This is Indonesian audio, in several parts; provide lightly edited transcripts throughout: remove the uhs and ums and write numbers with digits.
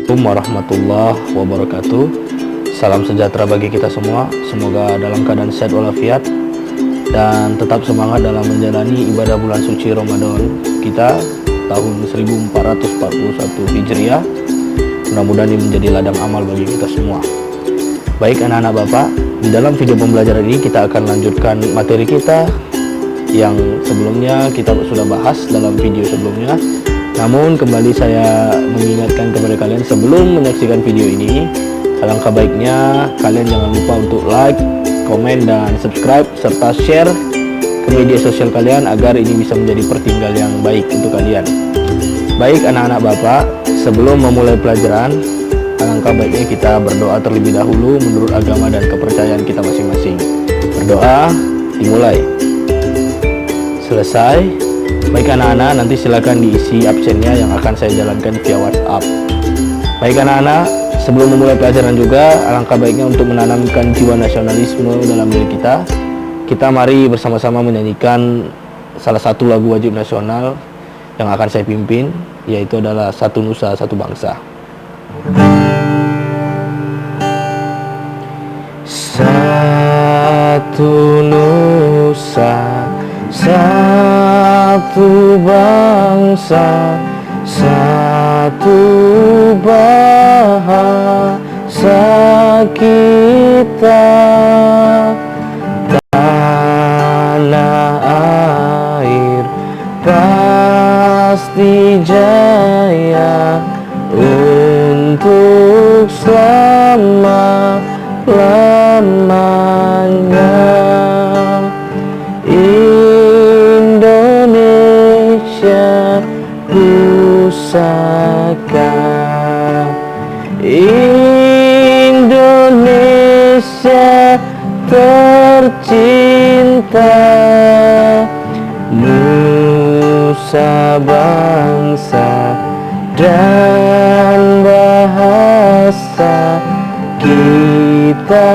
Assalamualaikum warahmatullahi wabarakatuh. Salam sejahtera bagi kita semua. Semoga dalam keadaan sehat walafiat dan tetap semangat dalam menjalani ibadah bulan suci Ramadan kita tahun 1441 Hijriah. Mudah-mudahan ini menjadi ladang amal bagi kita semua. Baik anak-anak Bapak, di dalam video pembelajaran ini kita akan lanjutkan materi kita yang sebelumnya kita sudah bahas dalam video sebelumnya. Namun kembali saya mengingatkan kepada kalian sebelum menyaksikan video ini, alangkah baiknya kalian jangan lupa untuk like, komen, dan subscribe serta share ke media sosial kalian agar ini bisa menjadi pertinggal yang baik untuk kalian. Baik anak-anak Bapak, sebelum memulai pelajaran, alangkah baiknya kita berdoa terlebih dahulu menurut agama dan kepercayaan kita masing-masing. Berdoa, dimulai. Selesai. Baik anak-anak, nanti silakan diisi absennya yang akan saya jalankan via WhatsApp. Baik anak-anak, sebelum memulai pelajaran juga, alangkah baiknya untuk menanamkan jiwa nasionalisme dalam diri kita. Kita mari bersama-sama menyanyikan salah satu lagu wajib nasional yang akan saya pimpin, yaitu adalah Satu Nusa Satu Bangsa. Satu nusa, satu bangsa, satu bahasa kita. Tanah air pasti jaya untuk selama-lamanya. Indonesia pusaka, Indonesia tercinta, nusa bangsa dan bahasa kita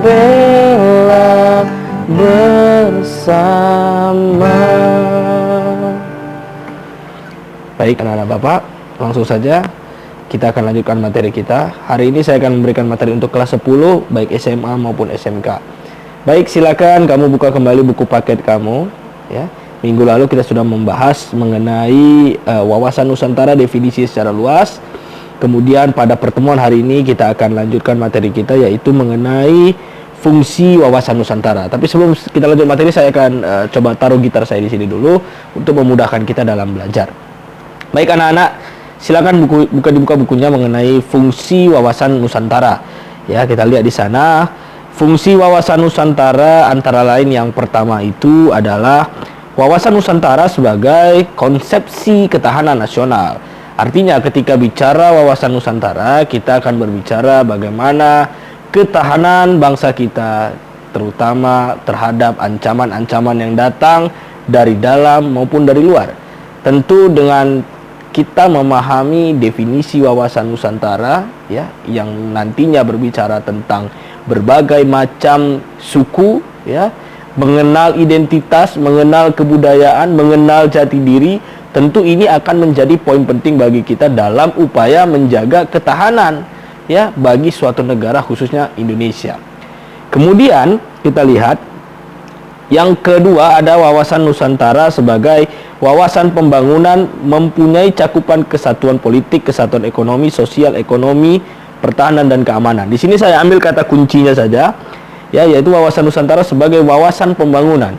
bela bersama. Baik anak-anak Bapak, langsung saja kita akan lanjutkan materi kita. Hari ini saya akan memberikan materi untuk kelas 10 baik SMA maupun SMK. Baik, silakan kamu buka kembali buku paket kamu ya. Minggu lalu kita sudah membahas mengenai wawasan Nusantara, definisi secara luas. Kemudian pada pertemuan hari ini kita akan lanjutkan materi kita, yaitu mengenai fungsi wawasan Nusantara. Tapi sebelum kita lanjut materi, saya akan coba taruh gitar saya di sini dulu untuk memudahkan kita dalam belajar. Baik anak-anak, silakan dibuka bukunya mengenai fungsi wawasan Nusantara. Ya, kita lihat di sana. Fungsi wawasan Nusantara antara lain yang pertama itu adalah wawasan Nusantara sebagai konsepsi ketahanan nasional. Artinya ketika bicara wawasan Nusantara, kita akan berbicara bagaimana ketahanan bangsa kita, terutama terhadap ancaman-ancaman yang datang dari dalam maupun dari luar. Tentu dengan kita memahami definisi wawasan Nusantara ya, yang nantinya berbicara tentang berbagai macam suku ya, mengenal identitas, mengenal kebudayaan, mengenal jati diri, tentu ini akan menjadi poin penting bagi kita dalam upaya menjaga ketahanan ya bagi suatu negara, khususnya Indonesia. Kemudian kita lihat yang kedua ada wawasan Nusantara sebagai wawasan pembangunan, mempunyai cakupan kesatuan politik, kesatuan ekonomi, sosial, ekonomi, pertahanan, dan keamanan. Di sini saya ambil kata kuncinya saja, ya, yaitu wawasan Nusantara sebagai wawasan pembangunan.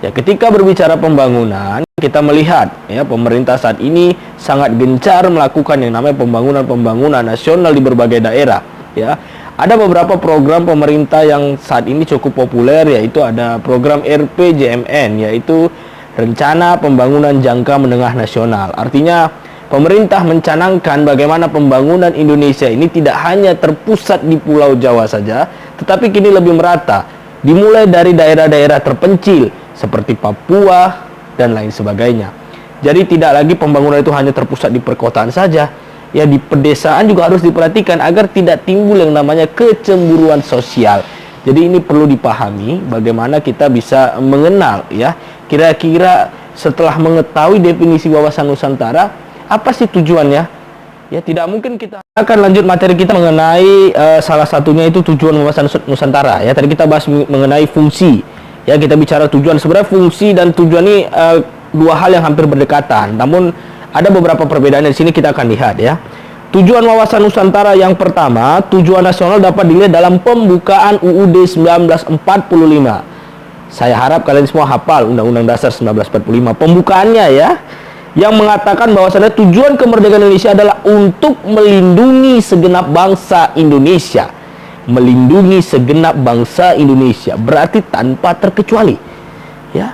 Ya, ketika berbicara pembangunan, kita melihat ya pemerintah saat ini sangat gencar melakukan yang namanya pembangunan nasional di berbagai daerah. Ya, ada beberapa program pemerintah yang saat ini cukup populer, yaitu ada program RPJMN, yaitu Rencana Pembangunan Jangka Menengah Nasional. Artinya pemerintah mencanangkan bagaimana pembangunan Indonesia ini tidak hanya terpusat di Pulau Jawa saja, tetapi kini lebih merata, dimulai dari daerah-daerah terpencil seperti Papua dan lain sebagainya. Jadi tidak lagi pembangunan itu hanya terpusat di perkotaan saja, ya di pedesaan juga harus diperhatikan agar tidak timbul yang namanya kecemburuan sosial. Jadi ini perlu dipahami bagaimana kita bisa mengenal ya, kira-kira setelah mengetahui definisi wawasan Nusantara, apa sih tujuannya? Ya, tidak mungkin kita akan lanjut materi kita mengenai salah satunya itu tujuan wawasan Nusantara. Ya, tadi kita bahas mengenai fungsi. Ya, kita bicara tujuan. Sebenarnya fungsi dan tujuan ini dua hal yang hampir berdekatan. Namun ada beberapa perbedaan di sini kita akan lihat ya. Tujuan wawasan Nusantara yang pertama, tujuan nasional dapat dilihat dalam pembukaan UUD 1945. Saya harap kalian semua hafal Undang-Undang Dasar 1945. Pembukaannya ya, yang mengatakan bahwasannya tujuan kemerdekaan Indonesia adalah untuk melindungi segenap bangsa Indonesia. Melindungi segenap bangsa Indonesia berarti tanpa terkecuali. Ya,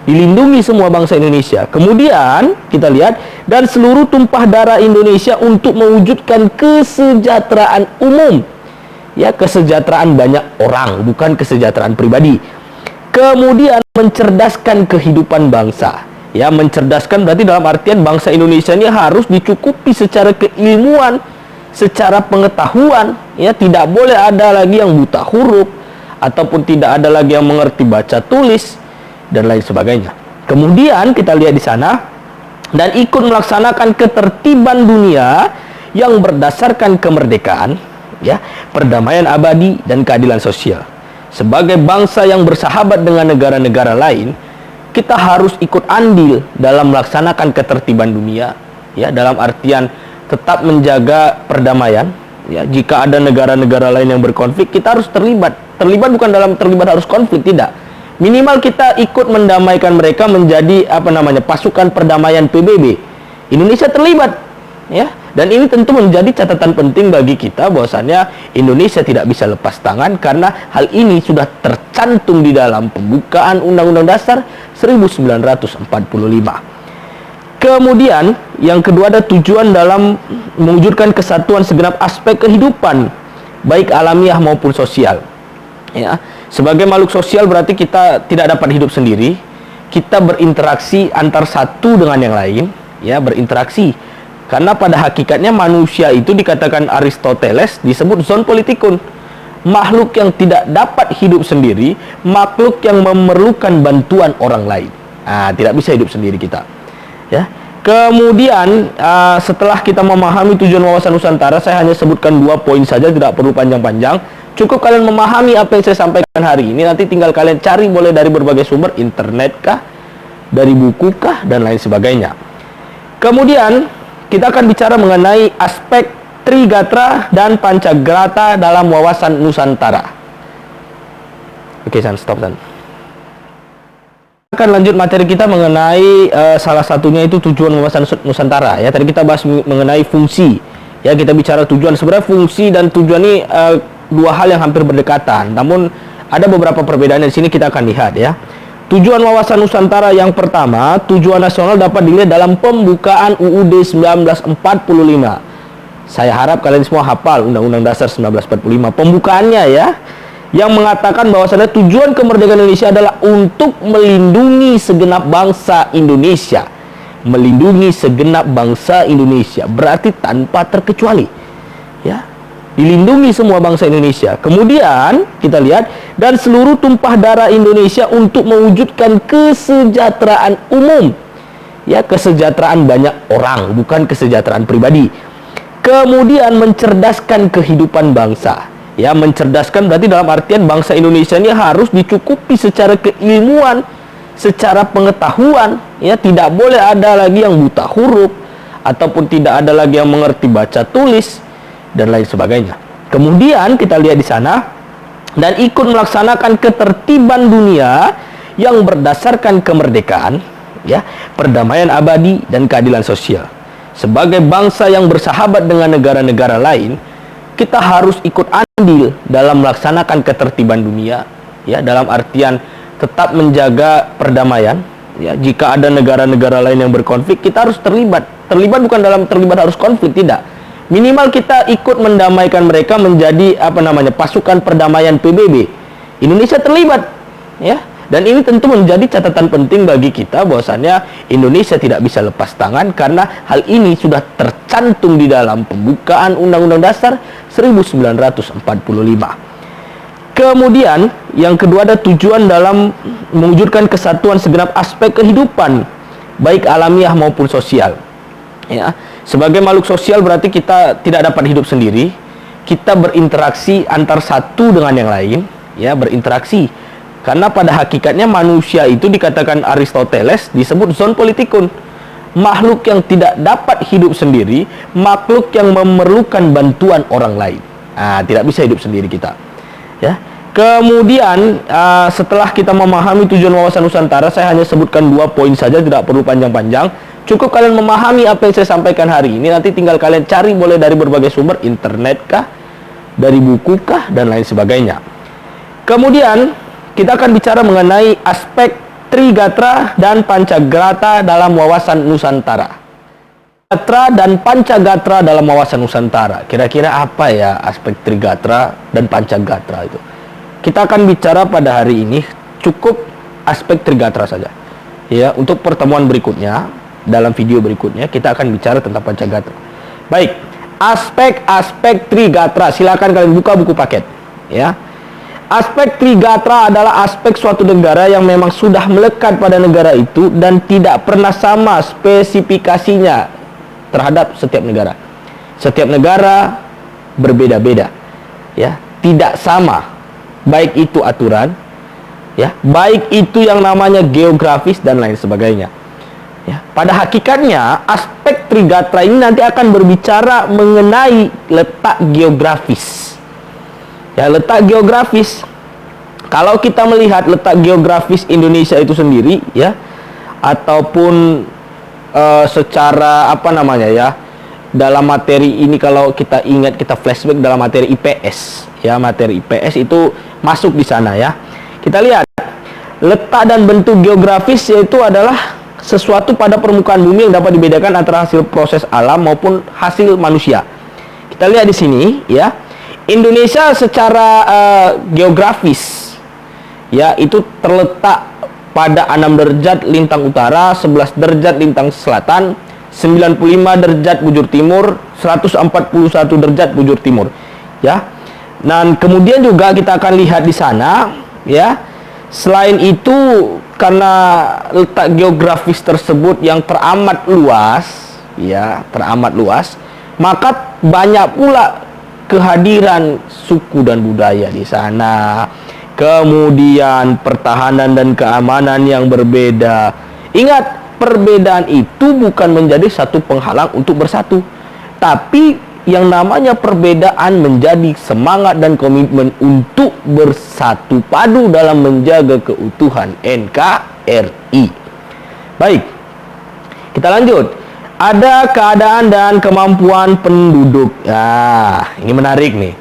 dilindungi semua bangsa Indonesia. Kemudian kita lihat, dan seluruh tumpah darah Indonesia untuk mewujudkan kesejahteraan umum. Ya, kesejahteraan banyak orang, bukan kesejahteraan pribadi. Kemudian mencerdaskan kehidupan bangsa. Ya, mencerdaskan berarti dalam artian bangsa Indonesia ini harus dicukupi secara keilmuan, secara pengetahuan. Ya, tidak boleh ada lagi yang buta huruf, ataupun tidak ada lagi yang mengerti baca tulis dan lain sebagainya. Kemudian kita lihat di sana, dan ikut melaksanakan ketertiban dunia yang berdasarkan kemerdekaan, ya, perdamaian abadi dan keadilan sosial. Sebagai bangsa yang bersahabat dengan negara-negara lain, kita harus ikut andil dalam melaksanakan ketertiban dunia, ya, dalam artian tetap menjaga perdamaian. Ya, jika ada negara-negara lain yang berkonflik, kita harus terlibat. Terlibat bukan dalam terlibat harus konflik, tidak. Minimal kita ikut mendamaikan mereka menjadi pasukan perdamaian PBB. Indonesia terlibat, ya. Dan ini tentu menjadi catatan penting bagi kita bahwasannya Indonesia tidak bisa lepas tangan karena hal ini sudah tercantum di dalam pembukaan Undang-Undang Dasar 1945. Kemudian yang kedua ada tujuan dalam mewujudkan kesatuan segenap aspek kehidupan, baik alamiah maupun sosial. Ya, sebagai makhluk sosial berarti kita tidak dapat hidup sendiri. Kita berinteraksi antar satu dengan yang lain, ya, berinteraksi. Karena pada hakikatnya manusia itu dikatakan Aristoteles disebut zoon politikun. Makhluk yang tidak dapat hidup sendiri, makhluk yang memerlukan bantuan orang lain. Tidak bisa hidup sendiri kita. Ya. Kemudian setelah kita memahami tujuan wawasan Nusantara, saya hanya sebutkan 2 poin saja, tidak perlu panjang-panjang. Cukup kalian memahami apa yang saya sampaikan hari ini. Nanti tinggal kalian cari, boleh dari berbagai sumber, internet kah, dari buku kah, dan lain sebagainya. Kemudian kita akan bicara mengenai aspek Trigatra dan Pancagrata dalam wawasan Nusantara. Oke, San, stop, San. Akan lanjut materi kita mengenai salah satunya itu tujuan wawasan Nusantara. Ya, tadi kita bahas mengenai fungsi. Ya, kita bicara tujuan. Sebenarnya fungsi dan tujuan ini dua hal yang hampir berdekatan. Namun ada beberapa perbedaan di sini kita akan lihat ya. Tujuan wawasan Nusantara yang pertama, tujuan nasional dapat dilihat dalam pembukaan UUD 1945. Saya harap kalian semua hafal Undang-Undang Dasar 1945. Pembukaannya ya, yang mengatakan bahwasannya tujuan kemerdekaan Indonesia adalah untuk melindungi segenap bangsa Indonesia. Melindungi segenap bangsa Indonesia berarti tanpa terkecuali. Ya. Dilindungi semua bangsa Indonesia. Kemudian kita lihat, dan seluruh tumpah darah Indonesia untuk mewujudkan kesejahteraan umum. Ya, kesejahteraan banyak orang, bukan kesejahteraan pribadi. Kemudian mencerdaskan kehidupan bangsa. Ya, mencerdaskan berarti dalam artian bangsa Indonesia ini harus dicukupi secara keilmuan, secara pengetahuan. Ya, tidak boleh ada lagi yang buta huruf, ataupun tidak ada lagi yang mengerti baca tulis dan lain sebagainya. Kemudian kita lihat di sana, dan ikut melaksanakan ketertiban dunia yang berdasarkan kemerdekaan, ya, perdamaian abadi dan keadilan sosial. Sebagai bangsa yang bersahabat dengan negara-negara lain, kita harus ikut andil dalam melaksanakan ketertiban dunia, ya, dalam artian tetap menjaga perdamaian. Ya, jika ada negara-negara lain yang berkonflik, kita harus terlibat. Terlibat bukan dalam terlibat harus konflik, tidak. Minimal kita ikut mendamaikan mereka menjadi pasukan perdamaian PBB. Indonesia terlibat, ya. Dan ini tentu menjadi catatan penting bagi kita bahwasannya Indonesia tidak bisa lepas tangan karena hal ini sudah tercantum di dalam pembukaan Undang-Undang Dasar 1945. Kemudian yang kedua ada tujuan dalam mewujudkan kesatuan segenap aspek kehidupan, baik alamiah maupun sosial. Ya, sebagai makhluk sosial berarti kita tidak dapat hidup sendiri. Kita berinteraksi antar satu dengan yang lain, ya, berinteraksi. Karena pada hakikatnya manusia itu dikatakan Aristoteles disebut zoon politikun. Makhluk yang tidak dapat hidup sendiri, makhluk yang memerlukan bantuan orang lain. Tidak bisa hidup sendiri kita. Ya. Kemudian setelah kita memahami tujuan wawasan Nusantara, saya hanya sebutkan 2 poin saja, tidak perlu panjang-panjang. Cukup kalian memahami apa yang saya sampaikan hari ini. Nanti tinggal kalian cari, boleh dari berbagai sumber, internet kah, dari buku kah, dan lain sebagainya. Kemudian kita akan bicara mengenai aspek Trigatra dan Pancagatra dalam wawasan Nusantara. Trigatra dan Pancagatra dalam wawasan Nusantara. Kira-kira apa ya aspek Trigatra dan Pancagatra itu? Kita akan bicara pada hari ini cukup aspek Trigatra saja. Ya, untuk pertemuan berikutnya, dalam video berikutnya kita akan bicara tentang Pancagatra. Baik, aspek-aspek Trigatra. Silakan kalian buka buku paket, ya. Aspek Trigatra adalah aspek suatu negara yang memang sudah melekat pada negara itu dan tidak pernah sama spesifikasinya terhadap setiap negara. Setiap negara berbeda-beda, ya, tidak sama. Baik itu aturan, ya, baik itu yang namanya geografis dan lain sebagainya. Ya, pada hakikatnya aspek Trigatra ini nanti akan berbicara mengenai letak geografis. Ya, letak geografis. Kalau kita melihat letak geografis Indonesia itu sendiri, ya, ataupun secara apa namanya, ya, dalam materi ini, kalau kita ingat, kita flashback dalam materi IPS, ya, materi IPS itu masuk di sana, ya. Kita lihat letak dan bentuk geografis, yaitu adalah sesuatu pada permukaan bumi yang dapat dibedakan antara hasil proses alam maupun hasil manusia. Kita lihat di sini, ya. Indonesia secara geografis, ya, itu terletak pada 6 derajat lintang utara, 11 derajat lintang selatan, 95 derajat bujur timur, 141 derajat bujur timur, ya. Dan kemudian juga kita akan lihat di sana, ya. Selain itu, karena letak geografis tersebut yang teramat luas, ya, teramat luas, maka banyak pula kehadiran suku dan budaya di sana. Kemudian pertahanan dan keamanan yang berbeda. Ingat, perbedaan itu bukan menjadi satu penghalang untuk bersatu, tapi yang namanya perbedaan menjadi semangat dan komitmen untuk bersatu padu dalam menjaga keutuhan NKRI. Baik, kita lanjut. Ada keadaan dan kemampuan penduduk. Ini menarik nih.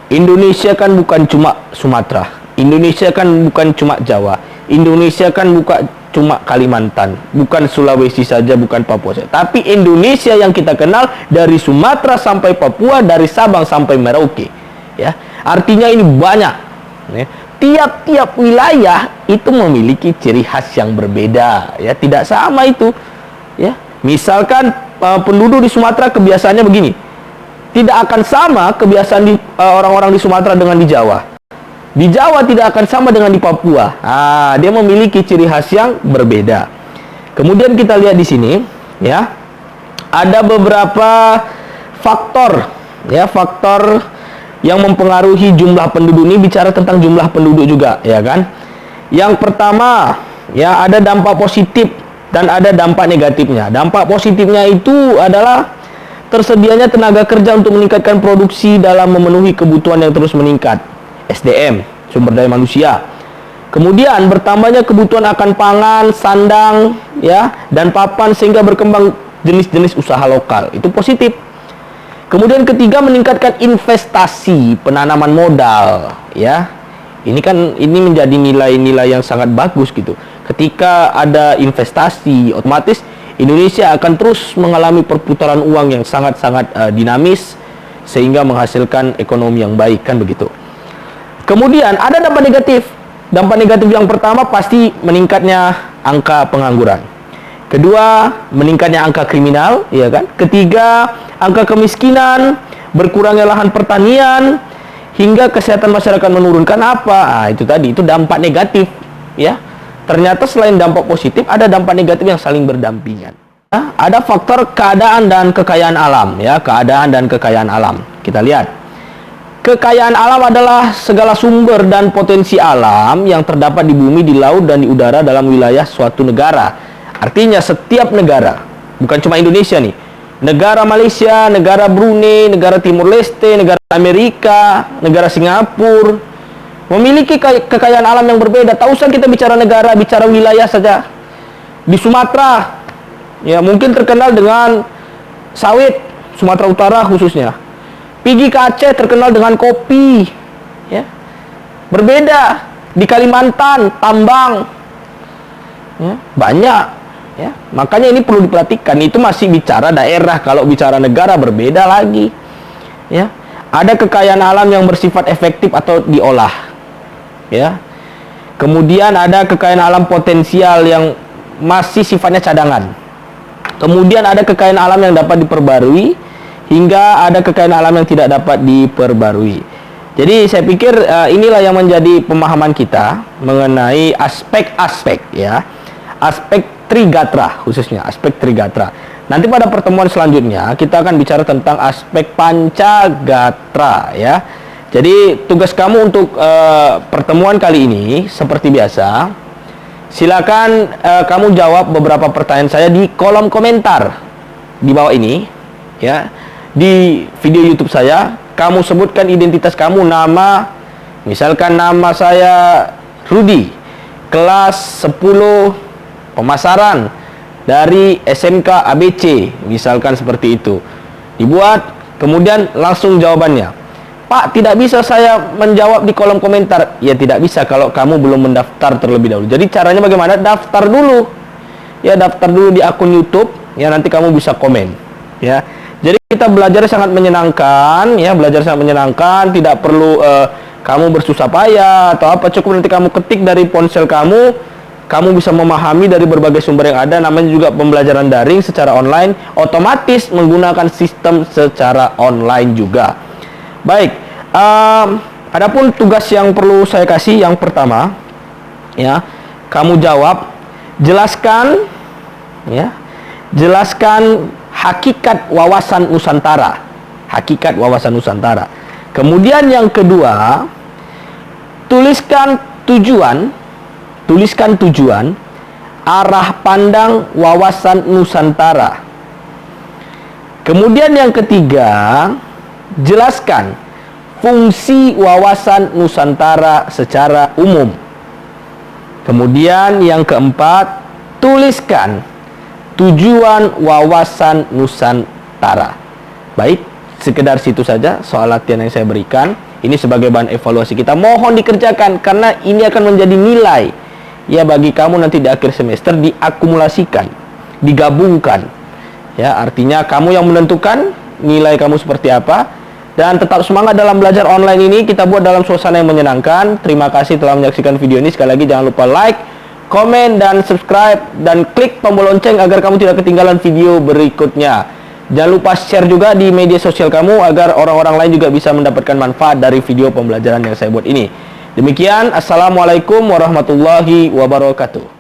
Indonesia kan bukan cuma Sumatera, Indonesia kan bukan cuma Jawa, Indonesia kan bukan cuma Kalimantan, bukan Sulawesi saja, bukan Papua saja, tapi Indonesia yang kita kenal dari Sumatera sampai Papua, dari Sabang sampai Merauke, ya. Artinya ini banyak, ya. Tiap-tiap wilayah itu memiliki ciri khas yang berbeda, ya, tidak sama itu, ya. Misalkan penduduk di Sumatera kebiasaannya begini, tidak akan sama kebiasaan orang-orang di Sumatera dengan di Jawa. Di Jawa tidak akan sama dengan di Papua. Dia memiliki ciri khas yang berbeda. Kemudian kita lihat di sini, ya, ada beberapa faktor, ya, faktor yang mempengaruhi jumlah penduduk. Ini bicara tentang jumlah penduduk juga, ya kan? Yang pertama, ya, ada dampak positif dan ada dampak negatifnya. Dampak positifnya itu adalah tersedianya tenaga kerja untuk meningkatkan produksi dalam memenuhi kebutuhan yang terus meningkat. SDM, sumber daya manusia. Kemudian bertambahnya kebutuhan akan pangan, sandang, ya, dan papan sehingga berkembang jenis-jenis usaha lokal. Itu positif. Kemudian ketiga, meningkatkan investasi, penanaman modal, ya. Ini menjadi nilai-nilai yang sangat bagus gitu. Ketika ada investasi, otomatis Indonesia akan terus mengalami perputaran uang yang sangat-sangat dinamis sehingga menghasilkan ekonomi yang baik, kan begitu. Kemudian ada dampak negatif. Dampak negatif yang pertama pasti meningkatnya angka pengangguran. Kedua, meningkatnya angka kriminal, ya kan? Ketiga, angka kemiskinan, berkurangnya lahan pertanian, hingga kesehatan masyarakat menurun. Kenapa? Itu tadi, itu dampak negatif, ya. Ternyata selain dampak positif, ada dampak negatif yang saling berdampingan. ada faktor keadaan dan kekayaan alam, ya, keadaan dan kekayaan alam. Kita lihat. Kekayaan alam adalah segala sumber dan potensi alam yang terdapat di bumi, di laut, dan di udara dalam wilayah suatu negara. Artinya setiap negara, bukan cuma Indonesia nih, negara Malaysia, negara Brunei, negara Timur Leste, negara Amerika, negara Singapura, memiliki kekayaan alam yang berbeda. Tak usah kita bicara negara, bicara wilayah saja. Di Sumatera, ya mungkin terkenal dengan sawit, Sumatera Utara khususnya. Pergi ke Aceh terkenal dengan kopi, ya. Berbeda di Kalimantan, tambang, ya, banyak, ya. Makanya ini perlu diperhatikan. Itu masih bicara daerah. Kalau bicara negara berbeda lagi, ya. Ada kekayaan alam yang bersifat efektif atau diolah, ya. Kemudian ada kekayaan alam potensial yang masih sifatnya cadangan. Kemudian ada kekayaan alam yang dapat diperbarui, hingga ada kekayaan alam yang tidak dapat diperbarui. Jadi saya pikir inilah yang menjadi pemahaman kita mengenai aspek-aspek, ya, aspek Trigatra, khususnya aspek Trigatra. Nanti pada pertemuan selanjutnya kita akan bicara tentang aspek Pancagatra, ya. Jadi tugas kamu untuk pertemuan kali ini seperti biasa, silakan kamu jawab beberapa pertanyaan saya di kolom komentar di bawah ini, ya. Di video YouTube saya, kamu sebutkan identitas kamu, nama, misalkan nama saya Rudi, kelas 10 pemasaran dari SMK ABC, misalkan seperti itu. Dibuat, kemudian langsung jawabannya. Pak, tidak bisa saya menjawab di kolom komentar. Ya tidak bisa kalau kamu belum mendaftar terlebih dahulu. Jadi caranya bagaimana? Daftar dulu. Ya, daftar dulu di akun YouTube, ya, nanti kamu bisa komen, ya. Jadi kita belajar sangat menyenangkan, ya, belajar sangat menyenangkan, tidak perlu kamu bersusah payah atau apa, cukup nanti kamu ketik dari ponsel kamu bisa memahami dari berbagai sumber yang ada. Namanya juga pembelajaran daring secara online, otomatis menggunakan sistem secara online juga. Baik, adapun tugas yang perlu saya kasih yang pertama, ya, kamu jawab, jelaskan, ya, jelaskan hakikat wawasan Nusantara. Hakikat wawasan Nusantara. Kemudian yang kedua, tuliskan tujuan arah pandang wawasan Nusantara. Kemudian yang ketiga, jelaskan fungsi wawasan Nusantara secara umum. Kemudian yang keempat, tuliskan tujuan wawasan Nusantara. Baik, sekedar situ saja soal latihan yang saya berikan. Ini sebagai bahan evaluasi kita. Mohon dikerjakan karena ini akan menjadi nilai, ya, bagi kamu nanti di akhir semester, diakumulasikan, digabungkan. Ya, artinya kamu yang menentukan nilai kamu seperti apa. Dan tetap semangat dalam belajar online ini. Kita buat dalam suasana yang menyenangkan. Terima kasih telah menyaksikan video ini. Sekali lagi jangan lupa like, komen, dan subscribe, dan klik tombol lonceng agar kamu tidak ketinggalan video berikutnya. Jangan lupa share juga di media sosial kamu agar orang-orang lain juga bisa mendapatkan manfaat dari video pembelajaran yang saya buat ini. Demikian, assalamualaikum warahmatullahi wabarakatuh.